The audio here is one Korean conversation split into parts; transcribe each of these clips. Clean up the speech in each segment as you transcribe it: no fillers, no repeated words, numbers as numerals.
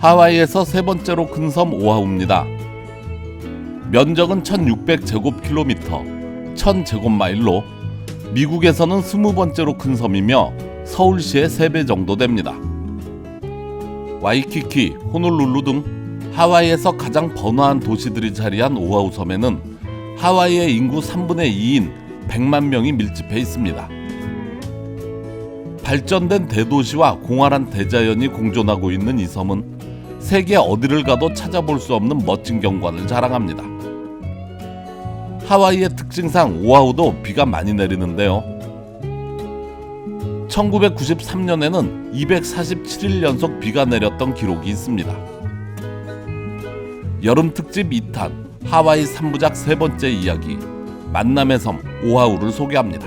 하와이에서 세 번째로 큰 섬 오아후입니다. 면적은 1600제곱킬로미터, 1000제곱마일로 미국에서는 20번째로 큰 섬이며 서울시의 3배 정도 됩니다. 와이키키, 호놀룰루 등 하와이에서 가장 번화한 도시들이 자리한 오아후 섬에는 하와이의 인구 3분의 2인 100만 명이 밀집해 있습니다. 발전된 대도시와 공활한 대자연이 공존하고 있는 이 섬은 세계 어디를 가도 찾아볼 수 없는 멋진 경관을 자랑합니다. 하와이의 특징상 오아후도 비가 많이 내리는데요. 1993년에는 247일 연속 비가 내렸던 기록이 있습니다. 여름 특집 2탄 하와이 3부작 세 번째 이야기 만남의 섬 오아후를 소개합니다.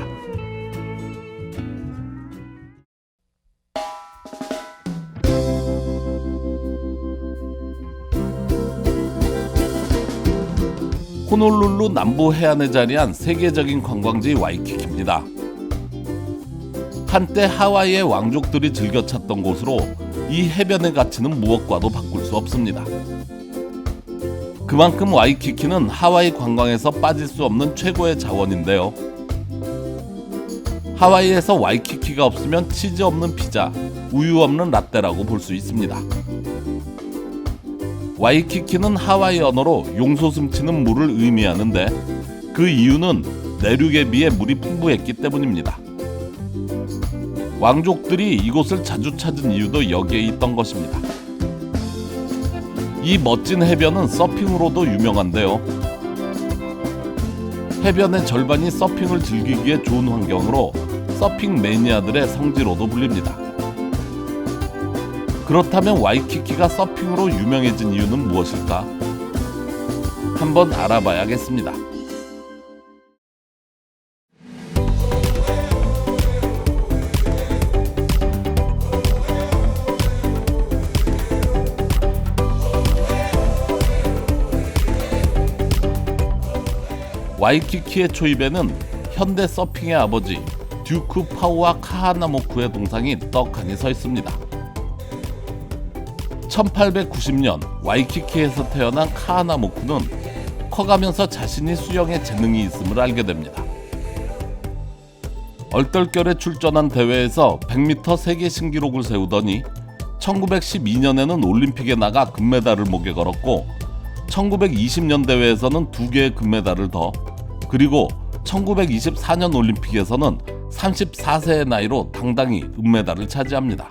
호놀룰루 남부 해안에 자리한 세계적인 관광지 와이키키입니다. 한때 하와이의 왕족들이 즐겨 찾던 곳으로 이 해변의 가치는 무엇과도 바꿀 수 없습니다. 그만큼 와이키키는 하와이 관광에서 빠질 수 없는 최고의 자원인데요. 하와이에서 와이키키가 없으면 치즈 없는 피자, 우유 없는 라떼라고 볼 수 있습니다. 와이키키는 하와이 언어로 용솟 숨치는 물을 의미하는데 그 이유는 내륙에 비해 물이 풍부했기 때문입니다. 왕족들이 이곳을 자주 찾은 이유도 여기에 있던 것입니다. 이 멋진 해변은 서핑으로도 유명한데요. 해변의 절반이 서핑을 즐기기에 좋은 환경으로 서핑 매니아들의 성지로도 불립니다. 그렇다면 와이키키가 서핑으로 유명해진 이유는 무엇일까? 한번 알아봐야겠습니다. 와이키키의 초입에는 현대 서핑의 아버지 듀크 파우아 카하나모쿠의 동상이 떡하니 서 있습니다. 1890년 와이키키에서 태어난 카하나모쿠는 커가면서 자신이 수영에 재능이 있음을 알게 됩니다. 얼떨결에 출전한 대회에서 100m 세계 신기록을 세우더니 1912년에는 올림픽에 나가 금메달을 목에 걸었고 1920년 대회에서는 2개의 금메달을 더, 그리고 1924년 올림픽에서는 34세의 나이로 당당히 은메달을 차지합니다.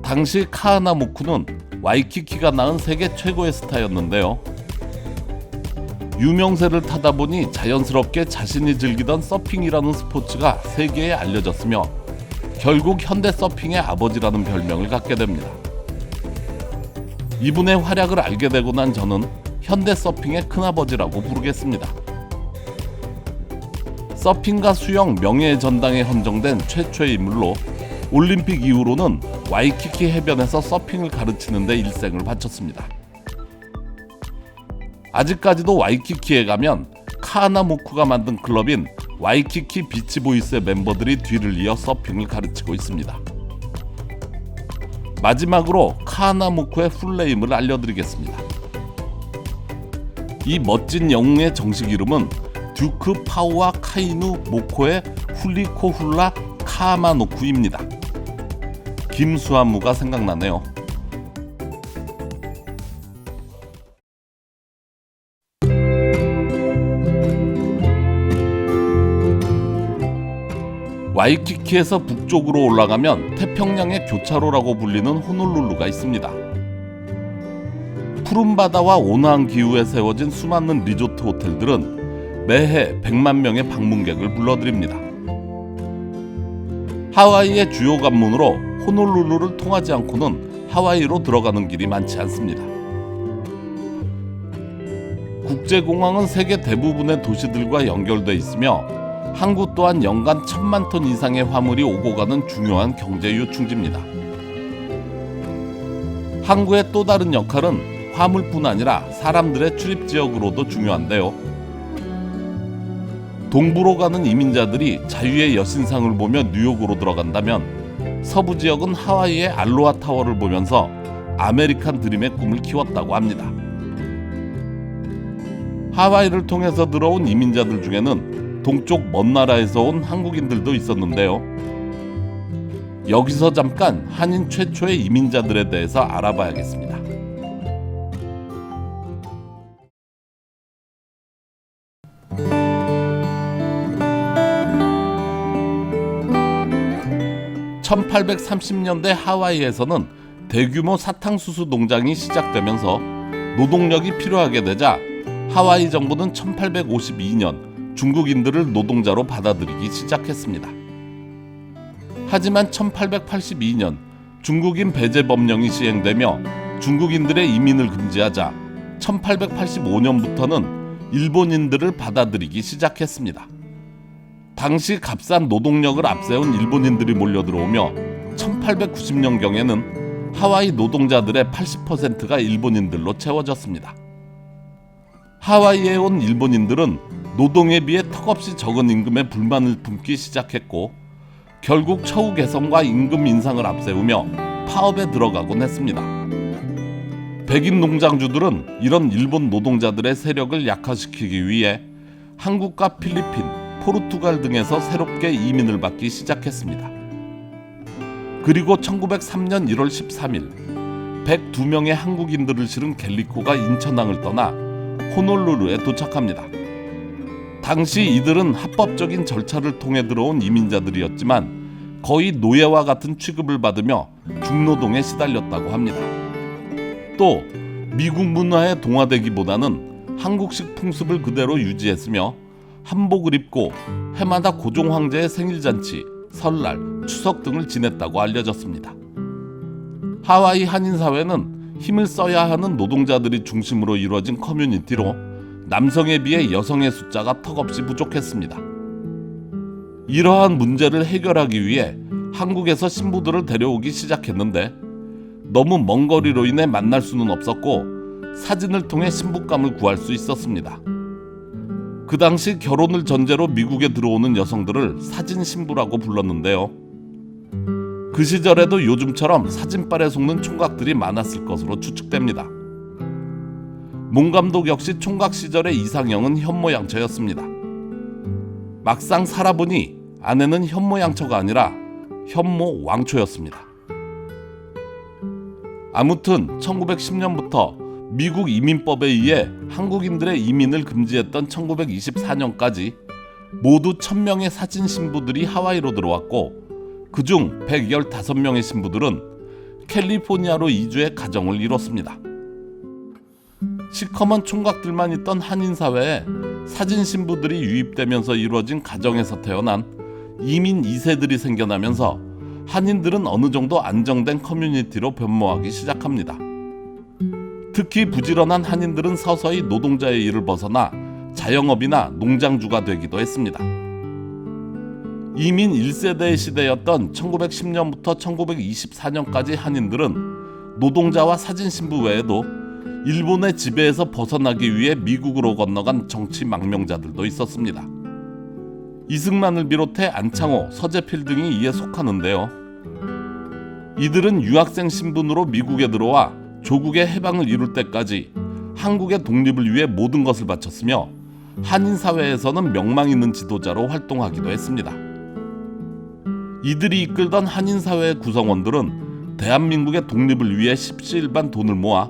당시 카하나모쿠는 와이키키가 낳은 세계 최고의 스타였는데요. 유명세를 타다 보니 자연스럽게 자신이 즐기던 서핑이라는 스포츠가 세계에 알려졌으며 결국 현대 서핑의 아버지라는 별명을 갖게 됩니다. 이분의 활약을 알게 되고 난 저는 현대 서핑의 큰아버지라고 부르겠습니다. 서핑과 수영 명예의 전당에 헌정된 최초의 인물로 올림픽 이후로는 와이키키 해변에서 서핑을 가르치는 데 일생을 바쳤습니다. 아직까지도 와이키키에 가면 카하나모쿠가 만든 클럽인 와이키키 비치보이스의 멤버들이 뒤를 이어 서핑을 가르치고 있습니다. 마지막으로 카하나모쿠의 풀네임을 알려드리겠습니다. 이 멋진 영웅의 정식 이름은 듀크 파우아 카이누 모코의 훌리코훌라 카하마노쿠입니다. 김수한무가 생각나네요. 와이키키에서 북쪽으로 올라가면 태평양의 교차로라고 불리는 호놀룰루가 있습니다. 푸른 바다와 온화한 기후에 세워진 수많은 리조트 호텔들은 매해 100만 명의 방문객을 불러들입니다. 하와이의 주요 관문으로 호놀룰루를 통하지 않고는 하와이로 들어가는 길이 많지 않습니다. 국제공항은 세계 대부분의 도시들과 연결돼 있으며 항구 또한 연간 1000만 톤 이상의 화물이 오고 가는 중요한 경제 요충지입니다. 항구의 또 다른 역할은 화물뿐 아니라 사람들의 출입 지역으로도 중요한데요. 동부로 가는 이민자들이 자유의 여신상을 보며 뉴욕으로 들어간다면 서부 지역은 하와이의 알로하 타워를 보면서 아메리칸 드림의 꿈을 키웠다고 합니다. 하와이를 통해서 들어온 이민자들 중에는 동쪽 먼 나라에서 온 한국인들도 있었는데요. 여기서 잠깐 한인 최초의 이민자들에 대해서 알아봐야겠습니다. (1830년대) 하와이에서는 대규모 사탕수수 농장이 시작되면서 노동력이 필요하게 되자 하와이 정부는 1852년 중국인들을 노동자로 받아들이기 시작했습니다. 하지만 1882년 중국인 배제 법령이 시행되며 중국인들의 이민을 금지하자 1885년부터는 일본인들을 받아들이기 시작했습니다. 당시 값싼 노동력을 앞세운 일본인들이 몰려들어오며 1890년경에는 하와이 노동자들의 80%가 일본인들로 채워졌습니다. 하와이에 온 일본인들은 노동에 비해 턱없이 적은 임금에 불만을 품기 시작했고 결국 처우 개선과 임금 인상을 앞세우며 파업에 들어가곤 했습니다. 백인 농장주들은 이런 일본 노동자들의 세력을 약화시키기 위해 한국과 필리핀, 포르투갈 등에서 새롭게 이민을 받기 시작했습니다. 그리고 1903년 1월 13일 102명의 한국인들을 실은 갤리코가 인천항을 떠나 호놀루루에 도착합니다. 당시 이들은 합법적인 절차를 통해 들어온 이민자들이었지만 거의 노예와 같은 취급을 받으며 중노동에 시달렸다고 합니다. 또 미국 문화에 동화되기보다는 한국식 풍습을 그대로 유지했으며 한복을 입고 해마다 고종 황제의 생일잔치, 설날, 추석 등을 지냈다고 알려졌습니다. 하와이 한인사회는 힘을 써야 하는 노동자들이 중심으로 이루어진 커뮤니티로 남성에 비해 여성의 숫자가 턱없이 부족했습니다. 이러한 문제를 해결하기 위해 한국에서 신부들을 데려오기 시작했는데 너무 먼 거리로 인해 만날 수는 없었고 사진을 통해 신부감을 구할 수 있었습니다. 그 당시 결혼을 전제로 미국에 들어오는 여성들을 사진 신부라고 불렀는데요. 그 시절에도 요즘처럼 사진빨에 속는 총각들이 많았을 것으로 추측됩니다. 몽 감독 역시 총각 시절의 이상형은 현모양처였습니다. 막상 살아보니 아내는 현모양처가 아니라 현모왕초였습니다. 아무튼 1910년부터 미국 이민법에 의해 한국인들의 이민을 금지했던 1924년까지 모두 1000명의 사진 신부들이 하와이로 들어왔고 그중 115명의 신부들은 캘리포니아로 이주해 가정을 이뤘습니다. 시커먼 총각들만 있던 한인사회에 사진 신부들이 유입되면서 이루어진 가정에서 태어난 이민 2세들이 생겨나면서 한인들은 어느 정도 안정된 커뮤니티로 변모하기 시작합니다. 특히 부지런한 한인들은 서서히 노동자의 일을 벗어나 자영업이나 농장주가 되기도 했습니다. 이민 1세대의 시대였던 1910년부터 1924년까지 한인들은 노동자와 사진신부 외에도 일본의 지배에서 벗어나기 위해 미국으로 건너간 정치 망명자들도 있었습니다. 이승만을 비롯해 안창호, 서재필 등이 이에 속하는데요. 이들은 유학생 신분으로 미국에 들어와 조국의 해방을 이룰 때까지 한국의 독립을 위해 모든 것을 바쳤으며 한인사회에서는 명망 있는 지도자로 활동하기도 했습니다. 이들이 이끌던 한인사회의 구성원들은 대한민국의 독립을 위해 십시일반 돈을 모아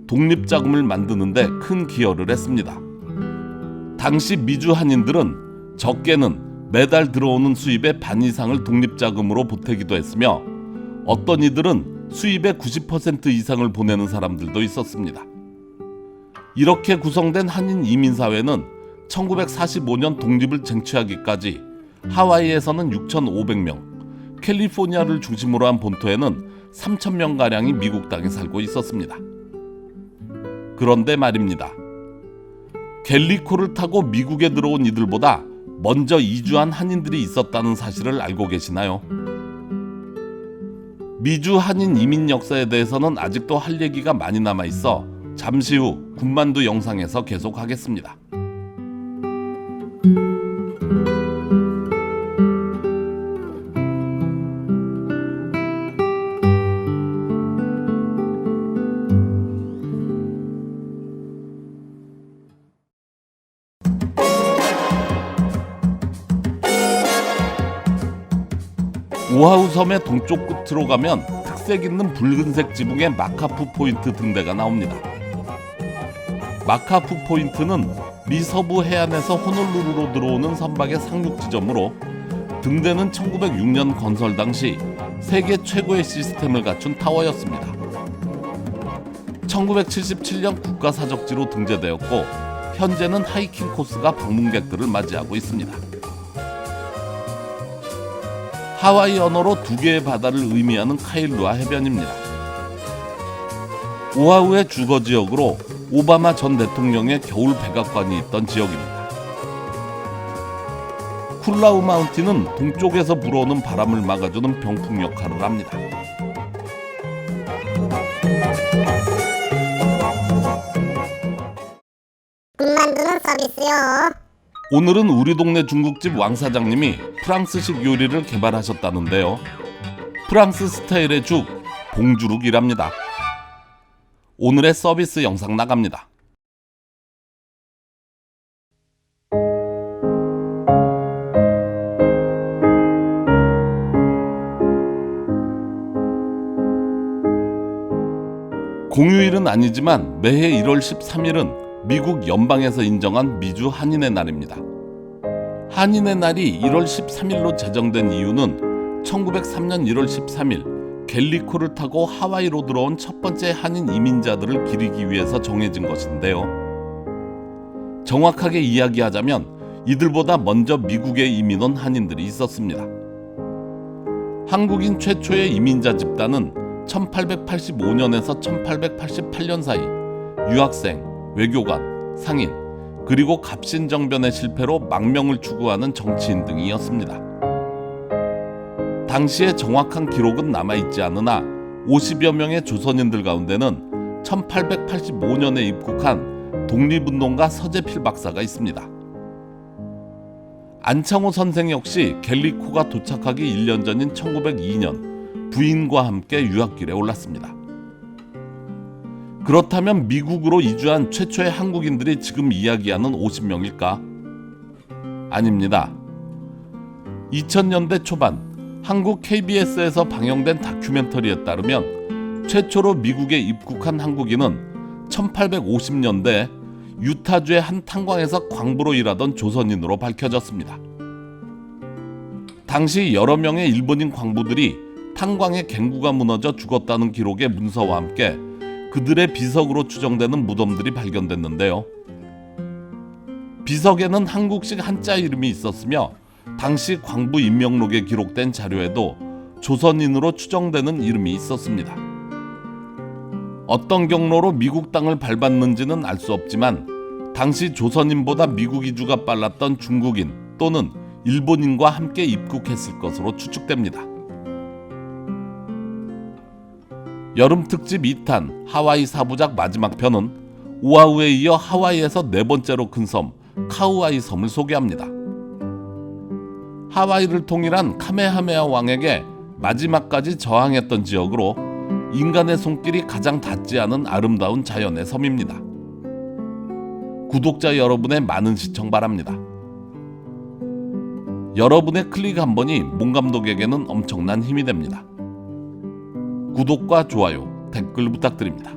독립자금을 만드는 데 큰 기여를 했습니다. 당시 미주 한인들은 적게는 매달 들어오는 수입의 반 이상을 독립자금으로 보태기도 했으며 어떤 이들은 수입의 90% 이상을 보내는 사람들도 있었습니다. 이렇게 구성된 한인 이민사회는 1945년 독립을 쟁취하기까지 하와이에서는 6,500명, 캘리포니아를 중심으로 한 본토에는 3,000명가량이 미국 땅에 살고 있었습니다. 그런데 말입니다. 갤리코를 타고 미국에 들어온 이들보다 먼저 이주한 한인들이 있었다는 사실을 알고 계시나요? 미주 한인 이민 역사에 대해서는 아직도 할 얘기가 많이 남아있어 잠시 후 군만두 영상에서 계속하겠습니다. 오아후 섬의 동쪽 끝으로 가면 특색 있는 붉은색 지붕의 마카프 포인트 등대가 나옵니다. 마카프 포인트는 미 서부 해안에서 호놀루루로 들어오는 선박의 상륙 지점으로 등대는 1906년 건설 당시 세계 최고의 시스템을 갖춘 타워였습니다. 1977년 국가사적지로 등재되었고 현재는 하이킹 코스가 방문객들을 맞이하고 있습니다. 하와이 언어로 두 개의 바다를 의미하는 카일루아 해변입니다. 오아후의 주거 지역으로 오바마 전 대통령의 겨울 백악관이 있던 지역입니다. 쿨라우 마운틴은 동쪽에서 불어오는 바람을 막아주는 병풍 역할을 합니다. 국 만두는 서비스요. 오늘은 우리 동네 중국집 왕 사장님이 프랑스식 요리를 개발하셨다는데요. 프랑스 스타일의 죽, 봉주룩이랍니다. 오늘의 서비스 영상 나갑니다. 공휴일은 아니지만 매해 1월 13일은 미국 연방에서 인정한 미주 한인의 날입니다. 한인의 날이 1월 13일로 제정된 이유는 1903년 1월 13일 갤리코를 타고 하와이로 들어온 첫 번째 한인 이민자들을 기리기 위해서 정해진 것인데요. 정확하게 이야기하자면 이들보다 먼저 미국에 이민 온 한인들이 있었습니다. 한국인 최초의 이민자 집단은 1885년에서 1888년 사이 유학생, 외교관, 상인, 그리고 갑신정변의 실패로 망명을 추구하는 정치인 등이었습니다. 당시의 정확한 기록은 남아있지 않으나 50여 명의 조선인들 가운데는 1885년에 입국한 독립운동가 서재필 박사가 있습니다. 안창호 선생 역시 갤리코가 도착하기 1년 전인 1902년 부인과 함께 유학길에 올랐습니다. 그렇다면 미국으로 이주한 최초의 한국인들이 지금 이야기하는 50명일까? 아닙니다. 2000년대 초반 한국 KBS에서 방영된 다큐멘터리에 따르면 최초로 미국에 입국한 한국인은 1850년대 유타주의 한 탄광에서 광부로 일하던 조선인으로 밝혀졌습니다. 당시 여러 명의 일본인 광부들이 탄광의 갱구가 무너져 죽었다는 기록의 문서와 함께 그들의 비석으로 추정되는 무덤들이 발견됐는데요. 비석에는 한국식 한자 이름이 있었으며 당시 광부 인명록에 기록된 자료에도 조선인으로 추정되는 이름이 있었습니다. 어떤 경로로 미국 땅을 밟았는지는 알 수 없지만 당시 조선인보다 미국 이주가 빨랐던 중국인 또는 일본인과 함께 입국했을 것으로 추측됩니다. 여름 특집 2탄 하와이 4부작 마지막 편은 오아후에 이어 하와이에서 네 번째로 큰 섬 카우아이 섬을 소개합니다. 하와이를 통일한 카메하메아 왕에게 마지막까지 저항했던 지역으로 인간의 손길이 가장 닿지 않은 아름다운 자연의 섬입니다. 구독자 여러분의 많은 시청 바랍니다. 여러분의 클릭 한 번이 몽 감독에게는 엄청난 힘이 됩니다. 구독과 좋아요, 댓글 부탁드립니다.